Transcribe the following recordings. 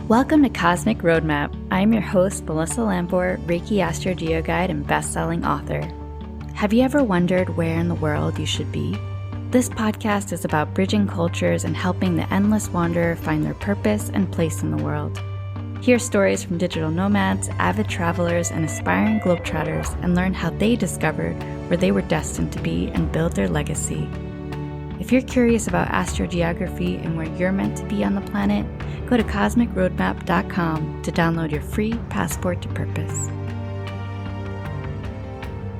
Welcome to Cosmic Roadmap. I'm your host, Melissa Lambor, Reiki Astro Geoguide and best-selling author. Have you ever wondered where in the world you should be? This podcast is about bridging cultures and helping the endless wanderer find their purpose and place in the world. Hear stories from digital nomads, avid travelers, and aspiring globetrotters, and learn how they discovered where they were destined to be and build their legacy. If you're curious about astrogeography and where you're meant to be on the planet, go to cosmicroadmap.com to download your free passport to purpose.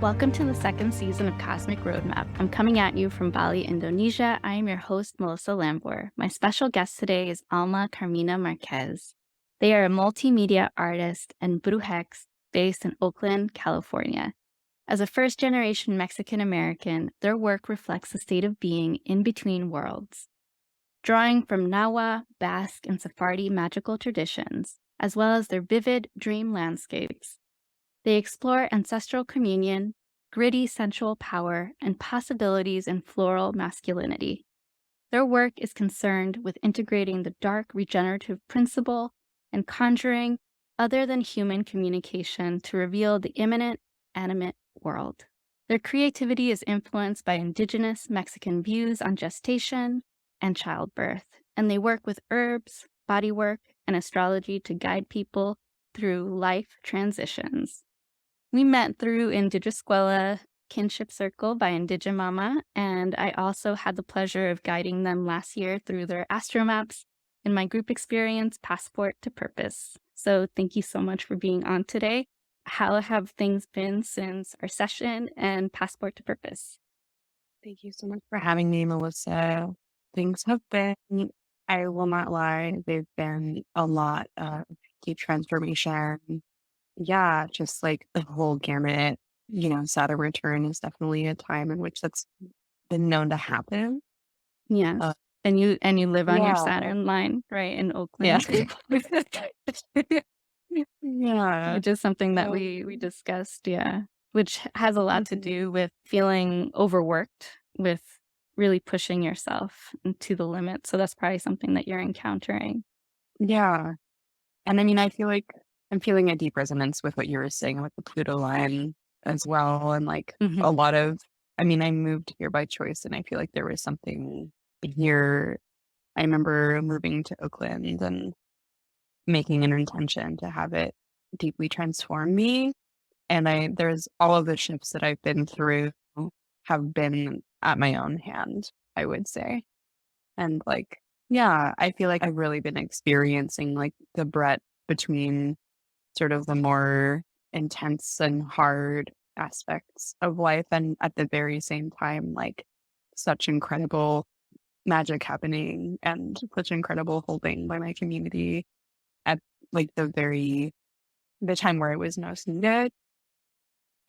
Welcome to the second season of Cosmic Roadmap. I'm coming at you from Bali, Indonesia. I am your host, Melissa Lambor. My special guest today is Alma Carmina Márquez. They are a multimedia artist and brujx based in Oakland, California. As a first-generation Mexican-American, their work reflects a state of being in between worlds. Drawing from Nahua, Basque, and Sefardí magical traditions, as well as their vivid dream landscapes, they explore ancestral communion, gritty sensual power, and possibilities in floral masculinity. Their work is concerned with integrating the dark regenerative principle and conjuring other than human communication to reveal the imminent, animate world. Their creativity is influenced by Indigenous Mexican views on gestation and childbirth, and they work with herbs, bodywork, and astrology to guide people through life transitions. We met through Indigescuela Kinship Circle by Indigimama, and I also had the pleasure of guiding them last year through their astromaps in my group experience, Passport to Purpose. So thank you so much for being on today. How have things been since our session and Passport to Purpose? Thank you so much for having me, Melissa. Things have been, I will not lie, they've been a lot of deep transformation. Yeah, just like the whole gamut. Saturn return is definitely a time in which that's been known to happen. Yes. Uh, And you live on your yeah, Saturn line, right, in yeah. Oakland, Yeah. which is something that So, we discussed, which has a lot to do with feeling overworked, with really pushing yourself to the limit. So that's probably something that you're encountering. yeah. And I mean, I feel like I'm feeling a deep resonance with what you were saying with the Pluto line as well. And like Mhm. a lot of, I mean, I moved here by choice and I feel like there was something here. I remember moving to Oakland and making an intention to have it deeply transform me. And there's all of the shifts that I've been through have been at my own hand, I would say. And like, yeah, I feel like I've really been experiencing like the breadth between sort of the more intense and hard aspects of life. And at the very same time, like such incredible magic happening and such incredible holding by my community at like the time where it was most needed.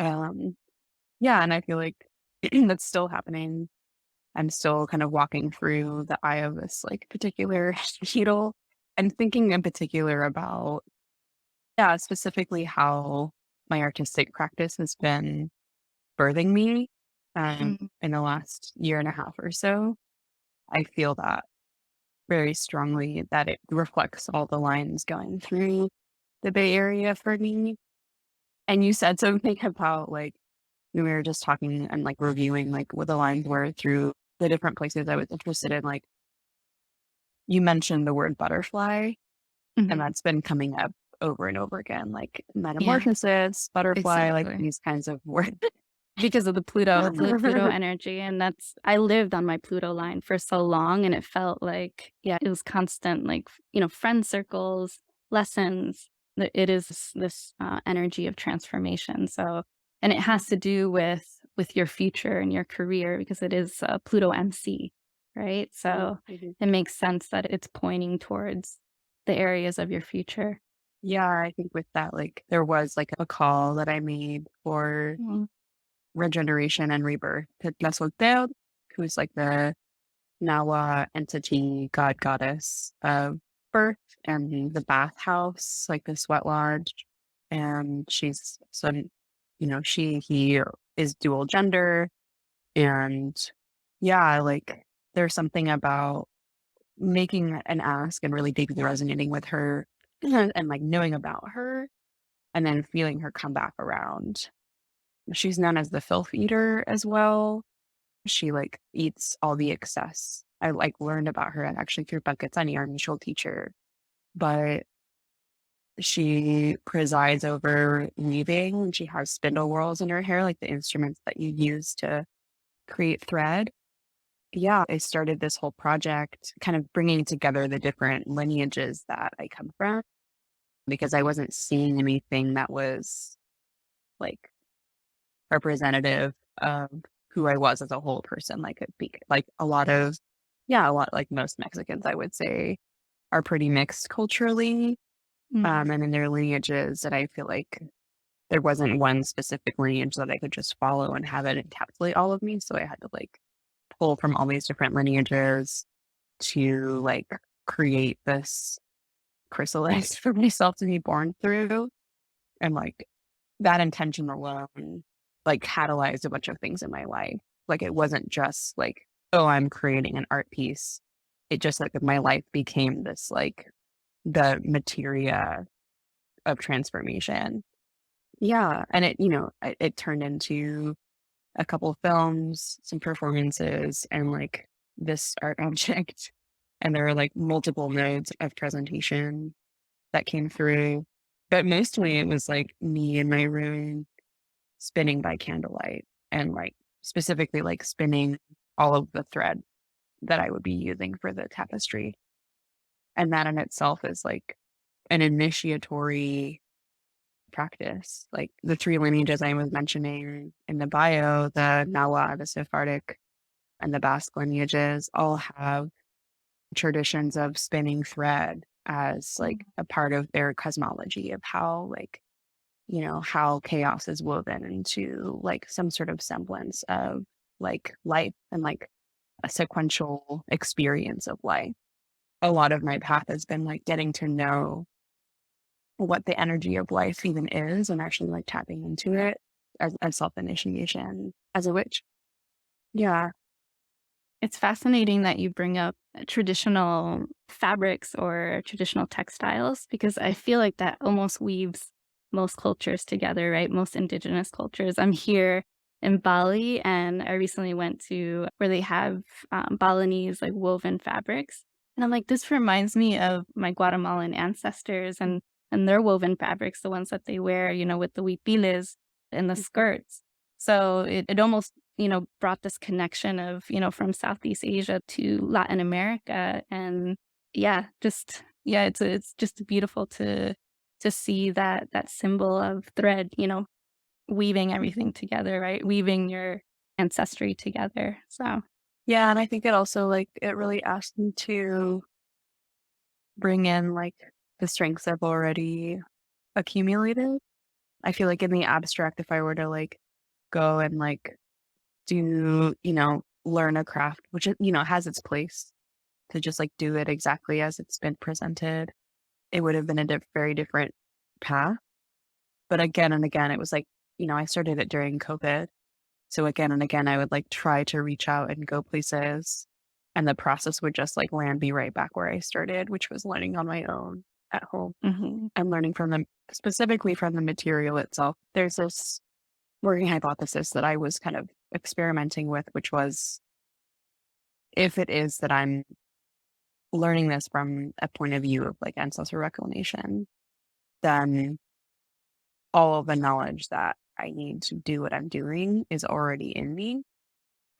Um, yeah, and I feel like that's still happening. I'm still kind of walking through the eye of this like particular needle and thinking in particular about, yeah, specifically how my artistic practice has been birthing me Mm. in the last year and a half or so. I feel that very strongly that it reflects all the lines going through the Bay Area for me. And you said something about like, we were just talking and like reviewing like what the lines were through the different places I was interested in. Like you mentioned the word butterfly, and Mhm. that's been coming up over and over again, like Yeah, metamorphosis, butterfly, like exactly. these kinds of words. Because of the Pluto energy, and I lived on my Pluto line for so long, and it felt like, it was constant, like, friend circles, lessons. It is this energy of transformation. So, and it has to do with your future and your career because it is Pluto MC, right? So Mhm. it makes sense that it's pointing towards the areas of your future. Yeah, I think with that, like there was like a call that I made for Mm. regeneration and rebirth to Tlazolteotl, who's like the Nahua entity, god goddess of birth and the bathhouse, like the sweat lodge. And she's some, he is dual gender. And yeah, like there's something about making an ask and really deeply resonating with her and like knowing about her and then feeling her come back around. She's known as the filth eater as well. She like eats all the excess. I like learned about her actually through Bucketsani, our mutual teacher, but she presides over weaving and she has spindle whorls in her hair, like the instruments that you use to create thread. Yeah, I started this whole project kind of bringing together the different lineages that I come from because I wasn't seeing anything that was like representative of who I was as a whole person. Like a lot of, yeah, a lot like most Mexicans, I would say, are pretty mixed culturally, Mm. and in their lineages. And I feel like there wasn't one specific lineage that I could just follow and have it encapsulate all of me. So I had to like pull from all these different lineages to like create this chrysalis for myself to be born through. And like that intention alone, like catalyzed a bunch of things in my life. Like it wasn't just like, oh, I'm creating an art piece. It just like my life became this like the materia of transformation. Yeah. And it turned into a couple films, some performances, and like this art object. And there are like multiple modes of presentation that came through. But mostly it was like me in my room spinning by candlelight and like specifically like spinning all of the thread that I would be using for the tapestry. And that in itself is like an initiatory practice. Like the three lineages I was mentioning in the bio, the Nahua, the Sephardic, and the Basque lineages all have traditions of spinning thread as like a part of their cosmology of how like how chaos is woven into like some sort of semblance of like life and like a sequential experience of life. A lot of my path has been like getting to know what the energy of life even is and actually like tapping into it as self initiation as a witch. Yeah. It's fascinating that you bring up traditional fabrics or traditional textiles because I feel like that almost weaves most cultures together, right? Most indigenous cultures. I'm here in Bali and I recently went to where they have Balinese like woven fabrics. And I'm like, this reminds me of my Guatemalan ancestors and their woven fabrics, the ones that they wear, with the huipiles and the skirts. So it almost brought this connection of, from Southeast Asia to Latin America. And it's just beautiful to see that symbol of thread, weaving everything together, right? Weaving your ancestry together. So Yeah. And I think it also like it really asked me to bring in like the strengths I've already accumulated. I feel like in the abstract, if I were to like go and like do, learn a craft, which, has its place to just like do it exactly as it's been presented, it would have been a very different path. But again and again, it was like, I started it during COVID. So again and again, I would like try to reach out and go places. And the process would just like land me right back where I started, which was learning on my own at home mhm. and learning from them, specifically from the material itself. There's this working hypothesis that I was kind of experimenting with, which was if it is that I'm learning this from a point of view of like ancestral reclamation, then all of the knowledge that I need to do what I'm doing is already in me.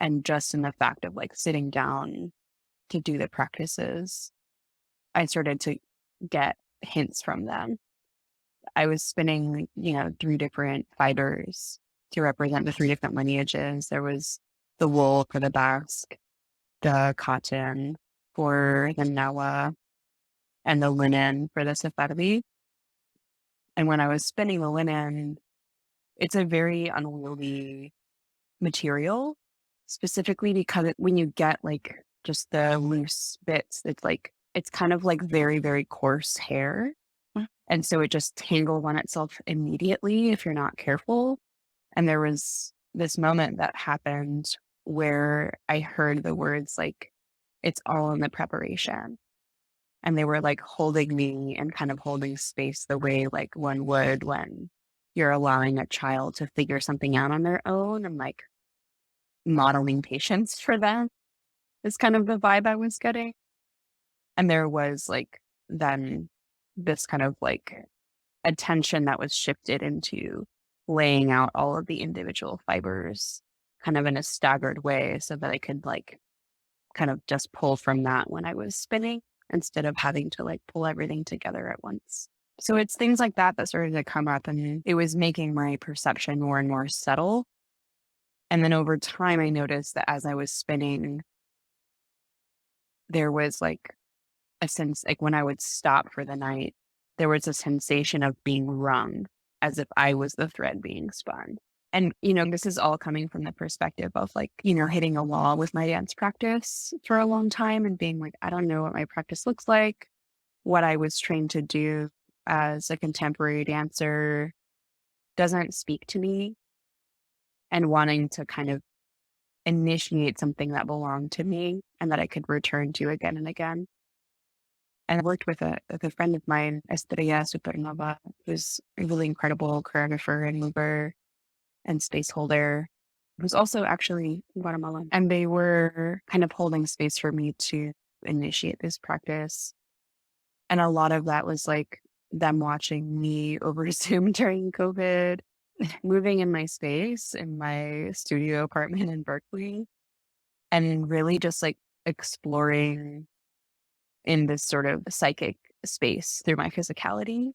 And just in the fact of like sitting down to do the practices, I started to get hints from them. I was spinning, three different fibers to represent the three different lineages. There was the wool for the Basque, the cotton for the Nahua, and the linen for the Sefardí. And when I was spinning the linen, it's a very unwieldy material, specifically because when you get like just the loose bits, it's kind of like very, very coarse hair. And so it just tangles on itself immediately if you're not careful. And there was this moment that happened where I heard the words like, it's all in the preparation. And they were like holding me and kind of holding space the way like one would when you're allowing a child to figure something out on their own, and like modeling patience for them is kind of the vibe I was getting. And there was like then this kind of like attention that was shifted into laying out all of the individual fibers kind of in a staggered way so that I could like kind of just pull from that when I was spinning instead of having to like pull everything together at once. So it's things like that that started to come up, and it was making my perception more and more subtle. And then over time, I noticed that as I was spinning, there was like a sense, like when I would stop for the night, there was a sensation of being wrung as if I was the thread being spun. And, this is all coming from the perspective of like, hitting a wall with my dance practice for a long time and being like, I don't know what my practice looks like. What I was trained to do as a contemporary dancer doesn't speak to me, and wanting to kind of initiate something that belonged to me and that I could return to again and again. And I worked with a friend of mine, Estrella Supernova, who's a really incredible choreographer and mover and space holder, who's also actually Guatemalan. And they were kind of holding space for me to initiate this practice. And a lot of that was like them watching me over Zoom during COVID, moving in my space in my studio apartment in Berkeley, and really just like exploring in this sort of psychic space through my physicality.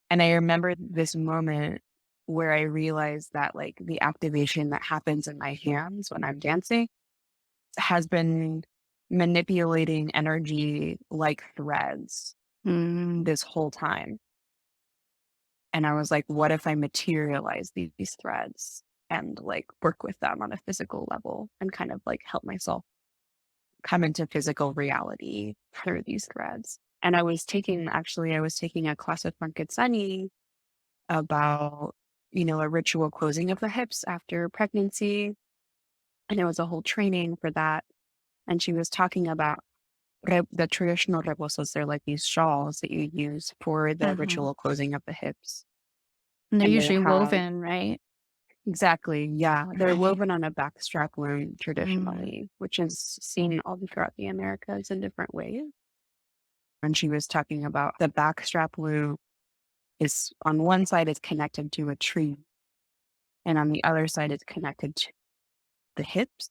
And I remember this moment where I realized that like the activation that happens in my hands when I'm dancing has been manipulating energy like threads this whole time. And I was like, what if I materialize these threads and like work with them on a physical level and kind of like help myself come into physical reality through these threads. And I was taking a class with Marquez about, a ritual closing of the hips after pregnancy. And it was a whole training for that. And she was talking about the traditional rebosos. They're like these shawls that you use for the ritual closing of the hips. And they're And they usually have, woven, right? exactly, yeah. They're woven on a backstrap loom Mm. traditionally, which is seen all throughout the Americas in different ways. And she was talking about the backstrap loom is on one side is connected to a tree, and on the other side is connected to the hips.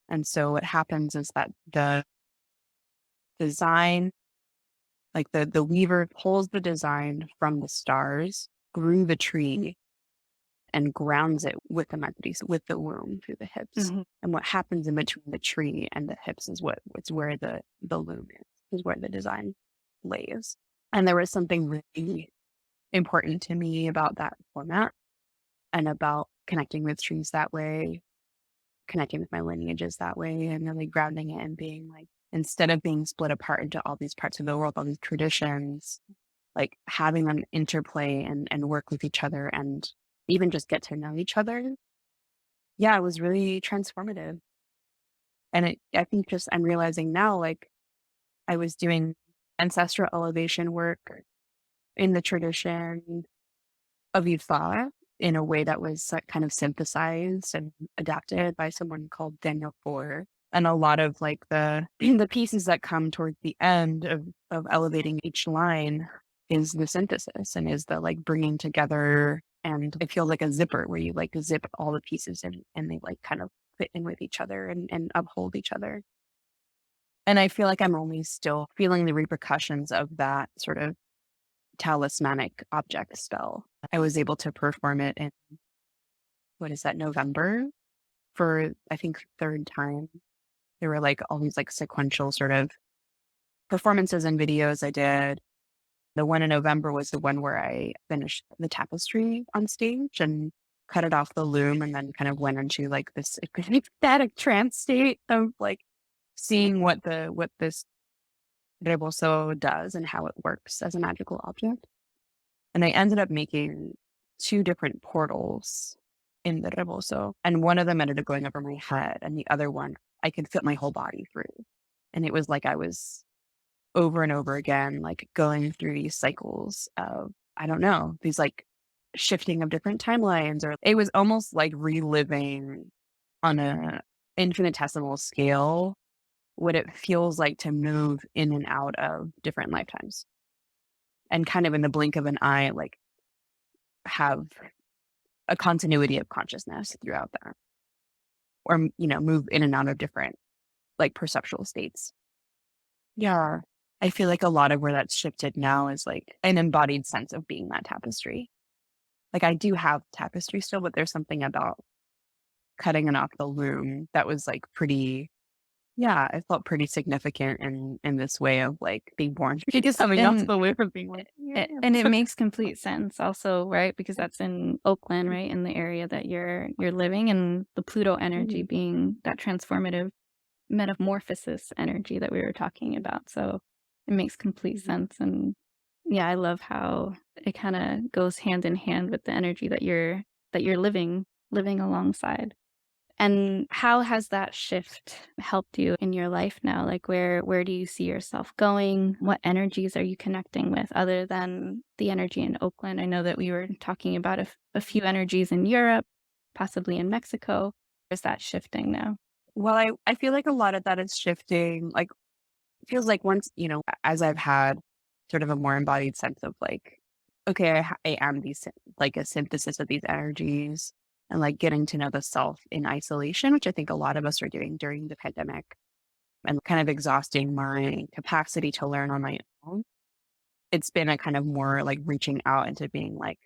And so what happens is that the design, like the weaver pulls the design from the stars through the tree and grounds it with the matriz, with the womb through the hips. And what happens in between the tree and the hips is it's where the loom is where the design lays. And there was something really important to me about that format and about connecting with trees that way, connecting with my lineages that way, and really grounding it and being like, instead of being split apart into all these parts of the world, all these traditions, like having them interplay and work with each other and even just get to know each other. Yeah, it was really transformative. And I think just I'm realizing now, like I was doing ancestral elevation work in the tradition of Ifa in a way that was kind of synthesized and adapted by someone called Daniel Four. And a lot of like the the pieces that come towards the end of elevating each line is the synthesis and is the like bringing together. And it feels like a zipper where you like zip all the pieces and they like kind of fit in with each other and uphold each other. And I feel like I'm only still feeling the repercussions of that sort of talismanic object spell. I was able to perform it in, November for, I think, third time. There were like all these like sequential sort of performances and videos I did. The one in November was the one where I finished the tapestry on stage and cut it off the loom and then kind of went into like this ecstatic trance state of like seeing what this rebozo does and how it works as a magical object. And I ended up making two different portals in the rebozo. And one of them ended up going over my head, and the other one I could fit my whole body through. And it was like I was over and over again, like going through these cycles of, I don't know, these like shifting of different timelines, or it was almost like reliving on a infinitesimal scale what it feels like to move in and out of different lifetimes and kind of in the blink of an eye, like have a continuity of consciousness throughout that, or, move in and out of different like perceptual states. Yeah. I feel like a lot of where that's shifted now is like an embodied sense of being that tapestry. Like I do have tapestry still, but there's something about cutting it off the loom that was like pretty, yeah, it felt pretty significant in this way of like being born. Because Coming off and the loom and being like, and it makes complete sense also, right? Because that's in Oakland, right? In the area that you're living, and the Pluto energy Mhm. being that transformative metamorphosis energy that we were talking about. So it makes complete Mhm. sense. And yeah, I love how it kind of goes hand in hand with the energy that you're living alongside. And how has that shift helped you in your life now? Like where do you see yourself going? What energies are you connecting with other than the energy in Oakland? I know that we were talking about a few energies in Europe, possibly in Mexico. Is that shifting now? Well, I feel like a lot of that is shifting. Like, feels like once, as I've had sort of a more embodied sense of like, okay, I am like a synthesis of these energies and like getting to know the self in isolation, which I think a lot of us are doing during the pandemic and kind of exhausting my capacity to learn on my own. It's been a kind of more like reaching out into being like,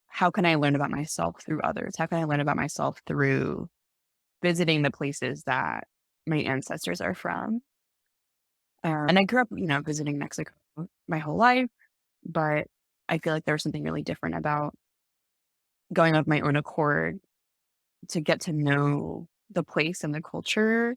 how can I learn about myself through others? How can I learn about myself through visiting the places that my ancestors are from? And I grew up, visiting Mexico my whole life, but I feel like there was something really different about going of my own accord to get to know the place and the culture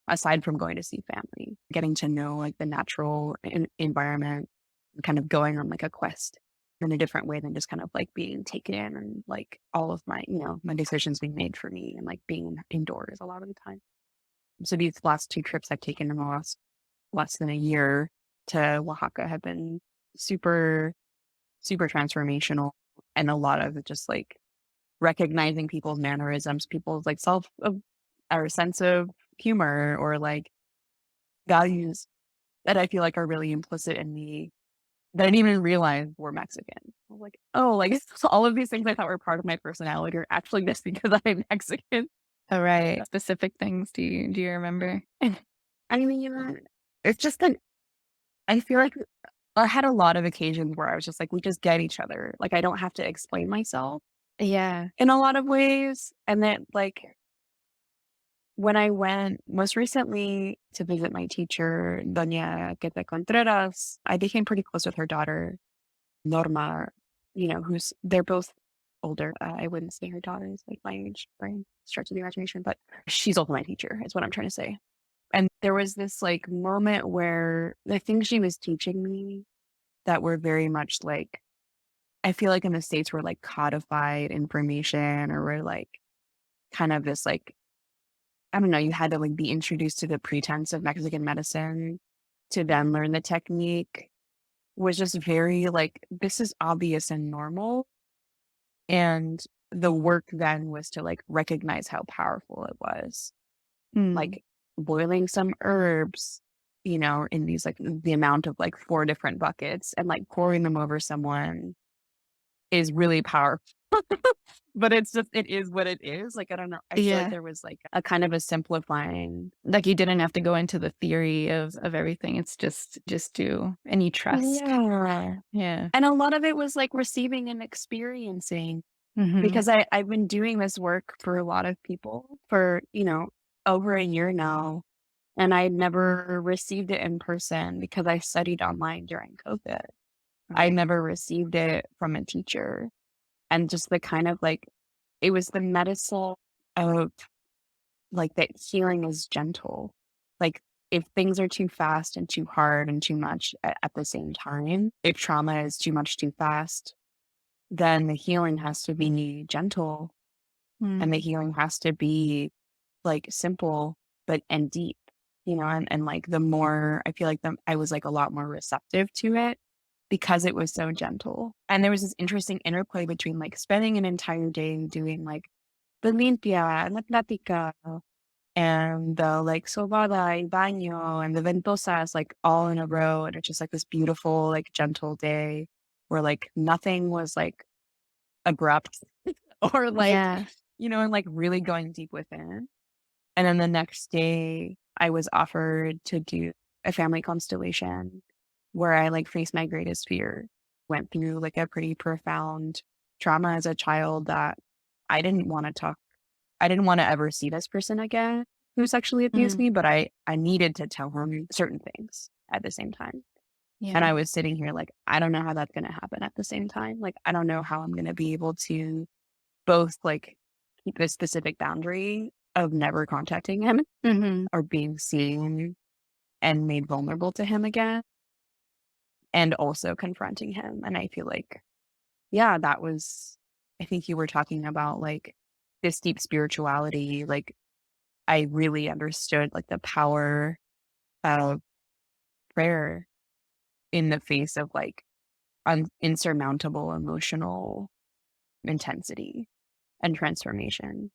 aside from going to see family, getting to know like the natural environment, and kind of going on like a quest in a different way than just kind of like being taken in and like all of my, my decisions being made for me and like being indoors a lot of the time. So these last two trips I've taken in the less than a year to Oaxaca have been super, super transformational, and a lot of it just like recognizing people's mannerisms, people's like or sense of humor or like values that I feel like are really implicit in me that I didn't even realize were Mexican. I was like, oh, like so all of these things I thought were part of my personality are actually just because I'm Mexican. Oh, right. Specific things do you remember? I mean, it's just an I feel like I had a lot of occasions where I was just like, we just get each other. Like, I don't have to explain myself Yeah. in a lot of ways. And then, like, when I went most recently to visit my teacher, Doña Queta Contreras, I became pretty close with her daughter, Norma, they're both older. I wouldn't say her daughter is like my age by any stretch of the imagination, but she's also my teacher, is what I'm trying to say. And there was this like moment where the things she was teaching me that were very much like, I feel like in the States were like codified information, or were like kind of this like, I don't know, you had to like be introduced to the pretense of Mexican medicine to then learn the technique, was just very like, this is obvious and normal. And the work then was to like recognize how powerful it was. Mm. Like boiling some herbs, in these like the amount of like 4 different buckets and like pouring them over someone is really powerful. But it is what it is. Like, I don't know. I feel like Yeah. there was like a kind of a simplifying. Like you didn't have to go into the theory of everything. It's just do and you trust. Yeah. Yeah. And a lot of it was like receiving and experiencing, Mhm. because I've been doing this work for a lot of people for, over a year now. And I never received it in person because I studied online during COVID. I Right. never received it from a teacher. And just the kind of like, it was the medicine of like that healing is gentle. Like if things are too fast and too hard and too much at the same time, if trauma is too much too fast, then the healing has to be gentle, and the Mm. healing has to be like simple but and deep. and like the more I feel like I was like a lot more receptive to it because it was so gentle. And there was this interesting interplay between like spending an entire day doing like the limpia and the platica and the like sobada y baño and the ventosas like all in a row. And it's just like this beautiful, like gentle day where like nothing was like abrupt or like, Yeah. and like really going deep within. And then the next day I was offered to do a family constellation where I like faced my greatest fear, went through like a pretty profound trauma as a child that I didn't want to talk I didn't wanna ever see this person again who sexually abused Mm, me, but I needed to tell him certain things at the same time. And yeah. I was sitting here like, I don't know how that's gonna happen at the same time. Like, I don't know how I'm gonna be able to both, like, keep this specific boundary of never contacting him Mhm. or being seen and made vulnerable to him again, and also confronting him. And I feel like, yeah, that was I think you were talking about, like, this deep spirituality, like, I really understood like the power of prayer in the face of like insurmountable emotional intensity and transformation.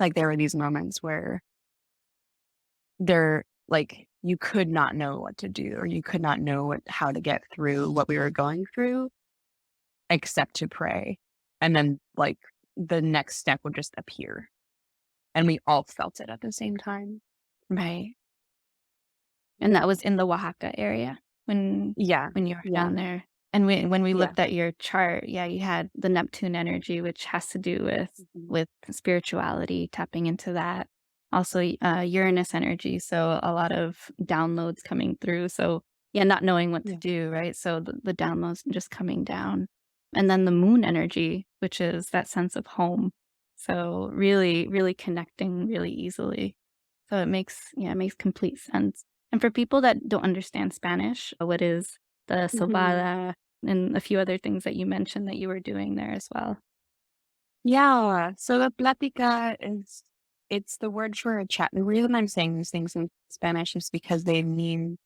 Like there were these moments where like you could not know what to do or you could not know how to get through what we were going through except to pray. And then like the next step would just appear. And we all felt it at the same time. Right. And that was in the Oaxaca area when Yeah. when you were Yeah. down there? And when we Yeah. looked at your chart, yeah, you had the Neptune energy, which has to do Mhm. with spirituality, tapping into that. Also, Uranus energy, so a lot of downloads coming through. So, yeah, not knowing what to Yeah. do, right? So the downloads just coming down. And then the moon energy, which is that sense of home. So really, really connecting really easily. So it makes complete sense. And for people that don't understand Spanish, what is the Mhm. sobada and a few other things that you mentioned that you were doing there as well? Yeah. So the plática it's the word for a chat. The reason I'm saying these things in Spanish is because they mean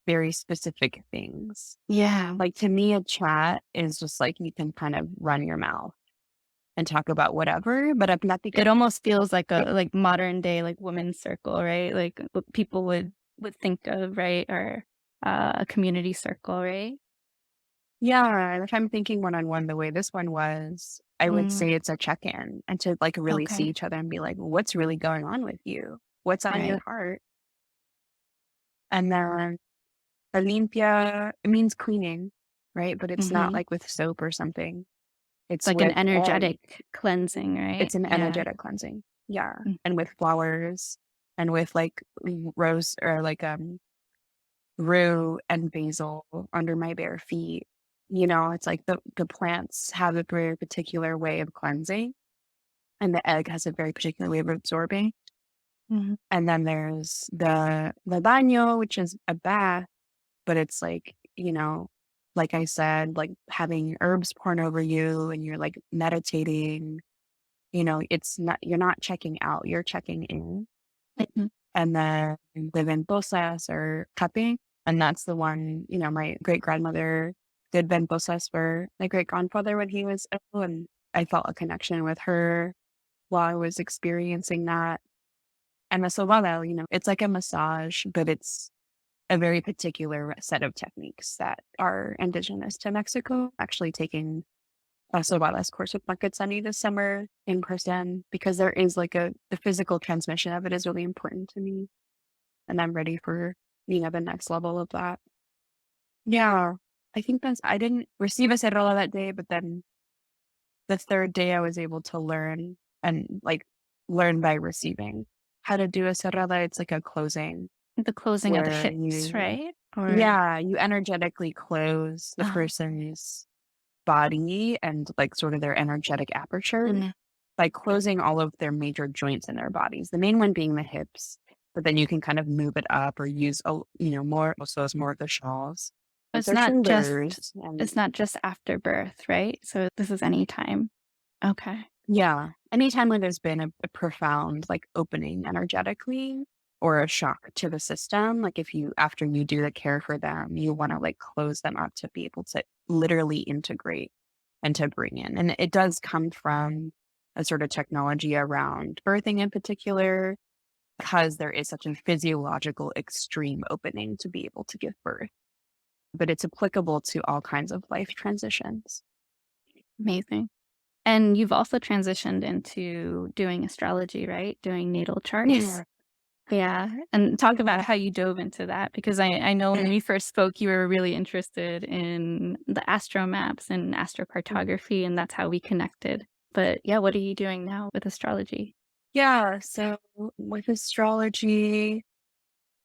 very specific things. Yeah. Like to me, a chat is just like you can kind of run your mouth and talk about whatever, but a plática, It almost feels like it, a like modern day like women's circle, right? Like what people would think of, right? Or a community circle, right? yeah. And if I'm thinking one on one the way this one was, I would Mm, say it's a check in and to like really see okay. each other and be like, what's really going on with you? What's on your Right. heart? And then limpia, it means cleaning, right? But it's not Mhm. like with soap or something. It's Like an with egg. energetic cleansing, right? It's an Yeah. energetic cleansing. Yeah. Mm, And with flowers and with like rose or like rue and basil under my bare feet. It's like the plants have a very particular way of cleansing and the egg has a very particular way of absorbing. mhm. And then there's the baño, which is a bath, but it's like, like I said, like having herbs poured over you and you're like meditating, it's not, you're not checking out, you're checking in. Mhm. And then the ventosas or cupping. And that's the one, my great grandmother did ventosas for my great grandfather when he was ill. And I felt a connection with her while I was experiencing that. And the sobada, it's like a massage, but it's a very particular set of techniques that are indigenous to Mexico. Actually taking a Sobadas course with Sunny this summer in person because there is like the physical transmission of it is really important to me. And I'm ready for, the next level of that. Yeah. I think I didn't receive a cerrada that day, but then the third day I was able to learn and like learn by receiving how to do a cerrada. It's like a closing The closing of the where hips, you right? Or yeah, you energetically close the uh, person's body and like sort of their energetic aperture mhm. by closing all of their major joints in their bodies. The main one being the hips, but then you can kind of move it up or use more also as more of the shawls. And It's so not just shoulders and it's not just after birth, right? So this is any time. Okay. yeah, anytime when there's been a profound like opening energetically, or a shock to the system. Like if you, after you do the care for them, you want to like close them up to be able to literally integrate and to bring in. And it does come from a sort of technology around birthing in particular, because there is such a physiological extreme opening to be able to give birth. But it's applicable to all kinds of life transitions. Amazing. And you've also transitioned into doing astrology, right? Doing natal charts. Yeah. Yeah. And talk about how you dove into that, because I know when we first spoke, you were really interested in the astro maps and astrocartography, and that's how we connected. But yeah, what are you doing now with astrology? Yeah. So with astrology,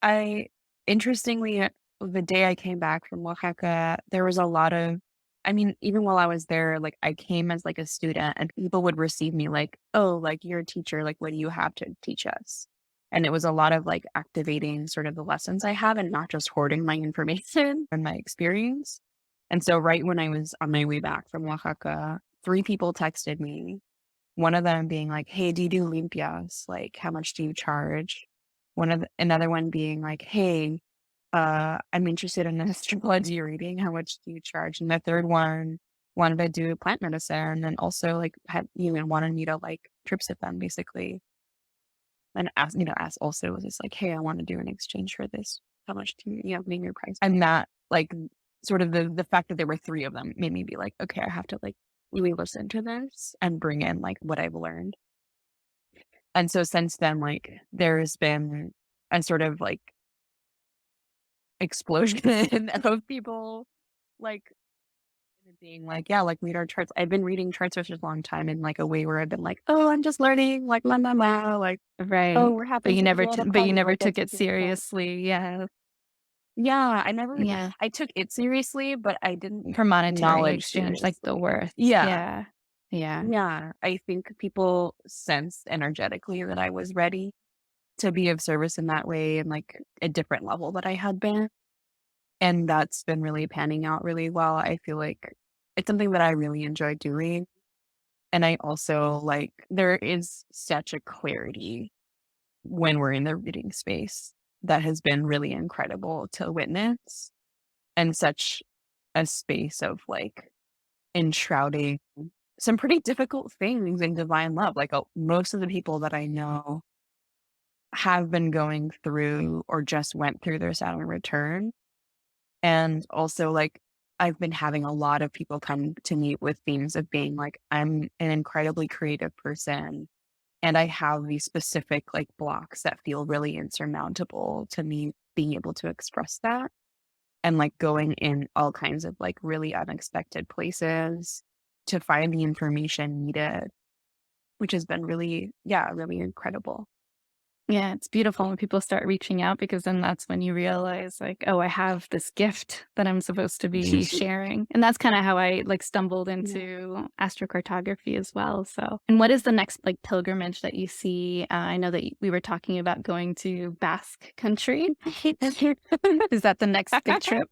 I interestingly, the day I came back from Oaxaca, there was a lot of, I mean, even while I was there, like I came as like a student and people would receive me like, oh, like you're a teacher, like what do you have to teach us? And it was a lot of like activating sort of the lessons I have and not just hoarding my information and my experience. And so right when I was on my way back from Oaxaca, three people texted me, one of them being like, "Hey, do you do limpias? Like, how much do you charge?" Another one being like, "Hey, I'm interested in an astrology reading. How much do you charge?" And the third one wanted to do plant medicine and also like had, wanted me to like trip sit them basically. And asked also was just like, "Hey, I want to do an exchange for this. How much do name your price?" And that like sort of the fact that there were three of them made me be like, okay, I have to like really listen to this and bring in like what I've learned. And so since then, like there's been a sort of like explosion of people like being like, yeah, like read our charts. I've been reading charts for such a long time in like a way where I've been like, oh, I'm just learning, like la la la, like, oh, Right. we're having to blow up But you cosmic never like took that's it super. seriously. Yeah. Yeah, Yeah. I took it seriously, but I didn't For monetary acknowledge exchange, like the seriously. worth. Yeah. Yeah. Yeah. Yeah. I think people sensed energetically that I was ready to be of service in that way and like a different level that I had been. And that's been really panning out really well. I feel like it's something that I really enjoy doing. And I also like, there is such a clarity when we're in the reading space that has been really incredible to witness, and such a space of like enshrouding some pretty difficult things in divine love. Like most of the people that I know have been going through or just went through their Saturn return. And also, like, I've been having a lot of people come to me with themes of being like, I'm an incredibly creative person. And I have these specific like blocks that feel really insurmountable to me being able to express that. And like going in all kinds of like really unexpected places to find the information needed, which has been really, yeah, really incredible. Yeah, it's beautiful when people start reaching out, because then that's when you realize like, "Oh, I have this gift that I'm supposed to be sharing." And that's kinda how I, like, stumbled Yeah. into astrocartography as well, so and what is the next, like, pilgrimage that you see? I know that we were talking about going to Basque country. Is that the next big trip?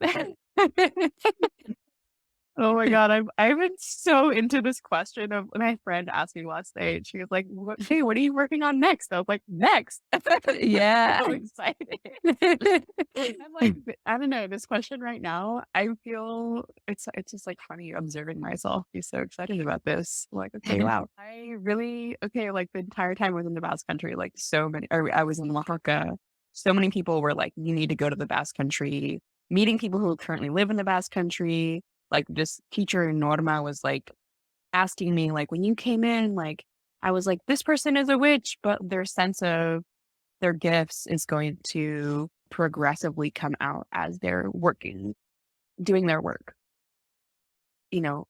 Oh my God, I've been so into this question of my friend asked me last night. She was like, Hey, what are you working on next?" I was like, "Next." Yeah. So excited. I'm like, I don't know, this question right now, I feel it's just like funny observing myself be so excited about this. Like, okay, wow. I really like the entire time I was in the Basque Country, like so many or I was in Oaxaca, so many people were like, you need to go to the Basque Country, meeting people who currently live in the Basque Country. Like this teacher in Norma was like asking me, like, when you came in, like, I was like, this person is a witch, but their sense of their gifts is going to progressively come out as they're doing their work.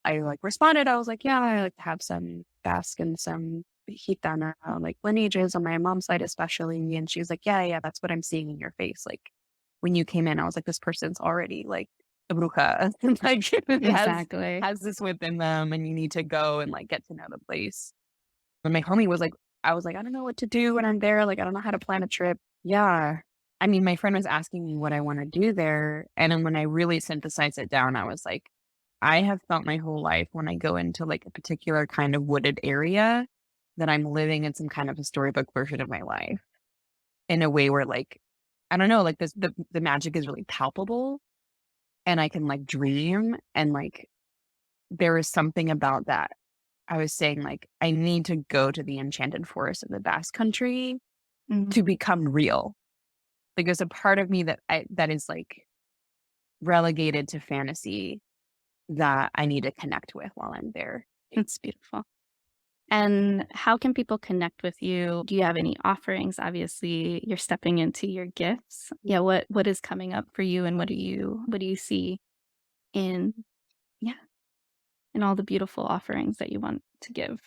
I like responded, I was like, yeah, I like to have some Basque and some Gitana like lineages on my mom's side, especially. And she was like, yeah, yeah, that's what I'm seeing in your face. Like when you came in, I was like, this person's already like a bruja, like Exactly. has this within them, and you need to go and like get to know the place. And my homie was like, I was like, I don't know what to do when I'm there. Like, I don't know how to plan a trip. Yeah. I mean, my friend was asking me what I want to do there. And then when I really synthesized it down, I was like, I have felt my whole life when I go into like a particular kind of wooded area that I'm living in some kind of a storybook version of my life. in a way where like, I don't know, like the magic is really palpable and I can like dream. And like, there is something about that. I was saying like, I need to go to the enchanted forest of the Basque country Mhm. to become real. Like there's a part of me that is like relegated to fantasy that I need to connect with while I'm there. It's beautiful. And how can people connect with you? Do you have any offerings? Obviously, you're stepping into your gifts. Yeah, what is coming up for you and what do you see in yeah, in all the beautiful offerings that you want to give?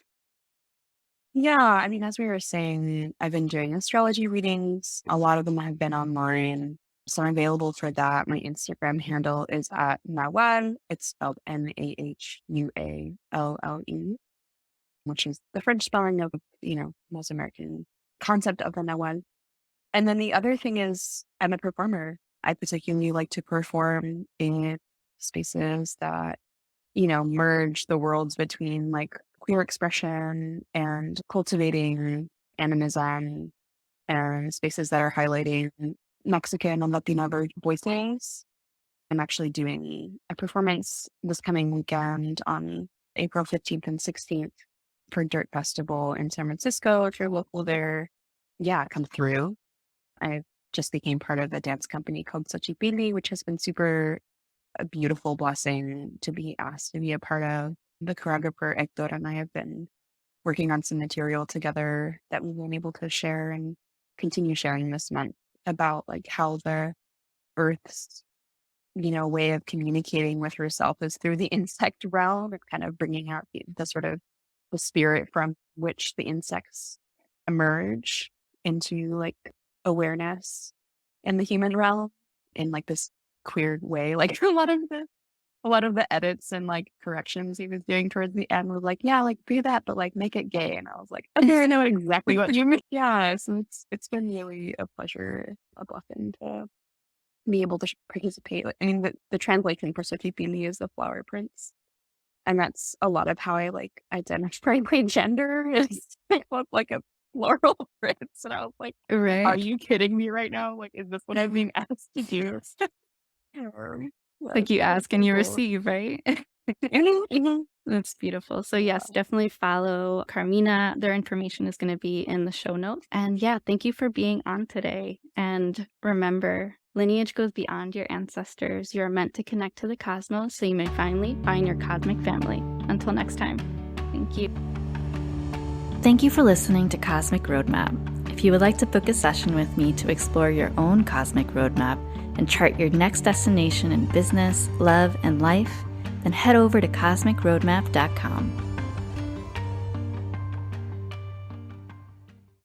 Yeah, I mean, as we were saying, I've been doing astrology readings. A lot of them have been online. So I'm available for that. My Instagram handle is at Nahua. It's spelled Nahualle, which is the French spelling of, most American concept of the Nahua. And then the other thing is I'm a performer. I particularly like to perform in spaces that merge the worlds between like queer expression and cultivating animism and spaces that are highlighting Mexican and Latino voices. I'm actually doing a performance this coming weekend on April 15th and 16th for Dirt Festival in San Francisco. If you're local there, yeah, come through. I just became part of a dance company called Xochipilli, which has been super a beautiful blessing to be asked to be a part of. The choreographer Hector and I have been working on some material together that we've been able to share and continue sharing this month about like how the earth's, way of communicating with herself is through the insect realm and kind of bringing out the sort of the spirit from which the insects emerge into like awareness in the human realm in like this queer way. Like a lot of the edits and like corrections he was doing towards the end was like, yeah, like do that, but like make it gay. And I was like, okay, I know exactly what you mean. Yeah. So it's been really a pleasure, a blessing to be able to participate. I mean, the translation for Sefardí is the flower prince. And that's a lot of how I like identify my gender is I look like a floral prince. And I was like, are Right. you kidding me right now? Like, is this what I'm being asked to do? Or, Like you that's ask so and you cool. receive, right? Mhm, mhm. That's beautiful. So Yeah. yes, definitely follow Carmina. Their information is going to be in the show notes. And yeah, thank you for being on today. And remember, lineage goes beyond your ancestors. You're meant to connect to the cosmos so you may finally find your cosmic family. Until next time, thank you. Thank you for listening to Cosmic Roadmap. If you would like to book a session with me to explore your own cosmic roadmap and chart your next destination in business, love, and life, then head over to cosmicroadmap.com.